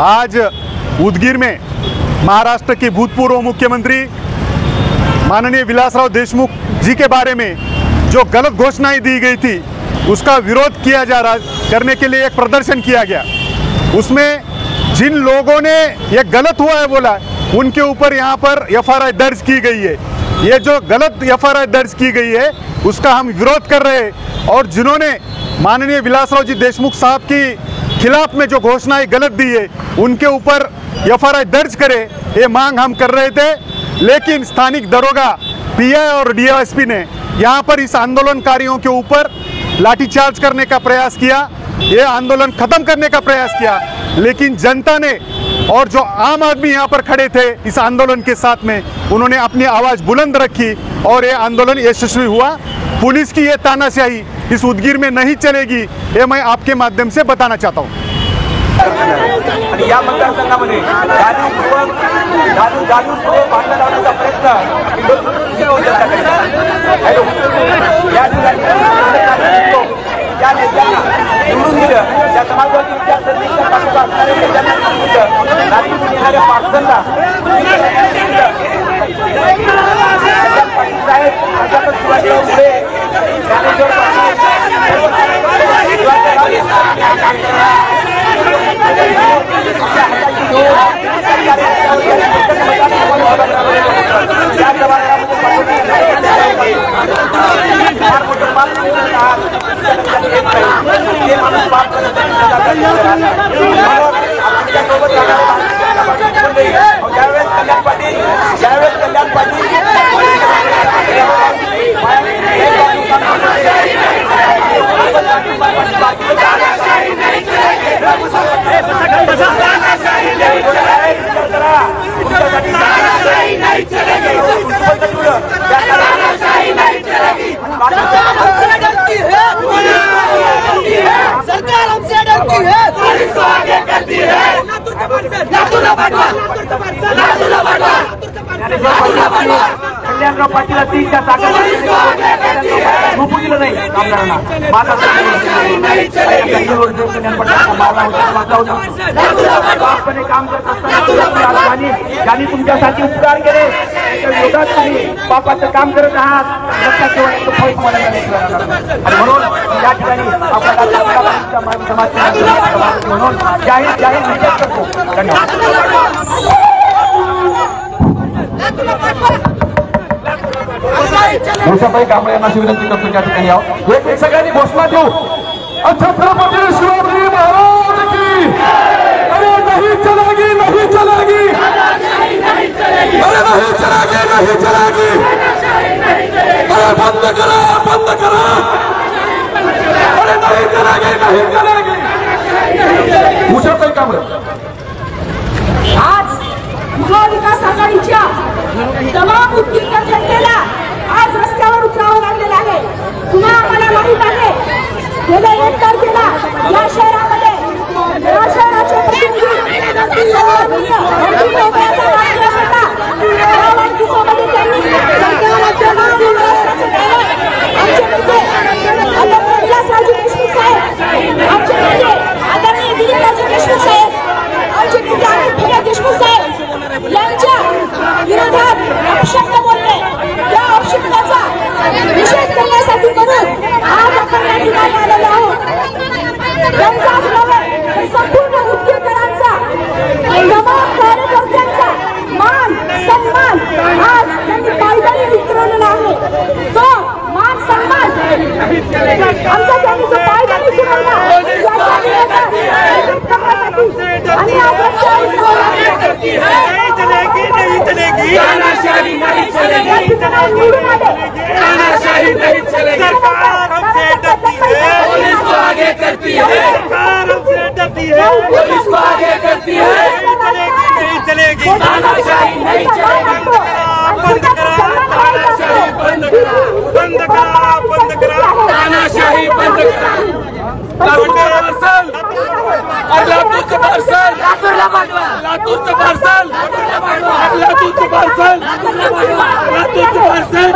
आज उदगीर में महाराष्ट्र के भूतपूर्व मुख्यमंत्री माननीय विलासराव देशमुख जी के बारे में जो गलत घोषणाएं दी गई थी उसका विरोध किया जा रहा करने के लिए एक प्रदर्शन किया गया। उसमें जिन लोगों ने ये गलत हुआ है बोला उनके ऊपर यहाँ पर एफआईआर दर्ज की गई है। ये जो गलत एफआईआर दर्ज की गई है उसका हम विरोध कर रहे हैं और जिन्होंने माननीय विलासराव जी देशमुख साहब की खिलाफ में जो घोषणाएं गलत दी है उनके ऊपर एफआईआर दर्ज करे ये मांग हम कर रहे थे। लेकिन स्थानिक दरोगा पीआई और डीएसपी ने यहाँ पर इस आंदोलनकारियों के ऊपर लाठीचार्ज करने का प्रयास किया, ये आंदोलन खत्म करने का प्रयास किया। लेकिन जनता ने और जो आम आदमी यहाँ पर खड़े थे इस आंदोलन के साथ में उन्होंने अपनी आवाज़ बुलंद रखी और ये आंदोलन यशस्वी हुआ। पुलिस की ये तानाशाही इस उदगीर में नहीं चलेगी ये मैं आपके माध्यम से बताना चाहता हूँ। या मतदारसंघामध्ये जाणीवपूर्वक भांडण लावण्याचा प्रयत्न या नेत्यांना निवडून दिलं, त्या समाजवादी विचारसरणीच्या पाठीवर असणाऱ्या नेत्यांना निवडून दिलं, नागपूर येणाऱ्या पार्सलला साहेब अशातच शिवाजीरावपुढे ज्ञानेश्वर कल्याणराव पाटील तीनच्या दिलं नाही कामगारांना काम करत असताना ज्यांनी तुमच्यासाठी उपकार केले योगात तुम्ही बापाचं काम करत आहात लक्षात ठेवायचं फळ तुम्हाला आणि म्हणून या ठिकाणी आपला समाज म्हणून जाहीर निषेध करतो। धन्यवाद। देशाबाई कांबळे यांना विनंती करतो त्या ठिकाणी यावं। एक सगळ्यांनी घोषणा देऊ। छत्रपती शिवाजी महाराज की अरे नहीं चलेगी नहीं चलेगी अरे नहीं चलेगी नहीं चलेगी अरे बंद करा अरे नहीं चलेगी नहीं चलेगी। भूषणबाई कांबळे आज महाविकास आघाडीच्या तमाम उत्कृष्ट जनतेला आज रस्त्यावर उतरावं लागलेलं आहे। पुन्हा आम्हाला माहित आहे गेल्या 1 तारखेला या शहरामध्ये या शहराचे प्रतिनिधी यांच्या विरोधात अपशब्द बोलले, त्या अपशब्दाचा निषेध करण्यासाठी म्हणून आज आपण या ठिकाणी आलेलो आहोत। त्यांचाच नव्हे संपूर्ण उद्योगकारांचा तमाम कार्यकर्त्यांचा मान सन्मान आज त्यांनी पायदळी उतरवलेला आहे। तो मान सन्मान आमचा त्यांनी जो पायदळी उतरवला आणि आपण तानाशाही नहीं चलेगी, तानाशाही नहीं चलेगी। सरकार हमसे डरती है, पुलिस को आगे करती है, सरकार हमसे डरती है, पुलिस को आगे करती है। नहीं चलेगी तानाशाही नहीं चलेगी। बंद करा तानाशाही बंद करा बंद करा बंद करा तानाशाही बंद करा। पार्सल लातूरचं पार्सल लातूरचं पार्सल लातूरचं पार्सल लातूरचं पार्सल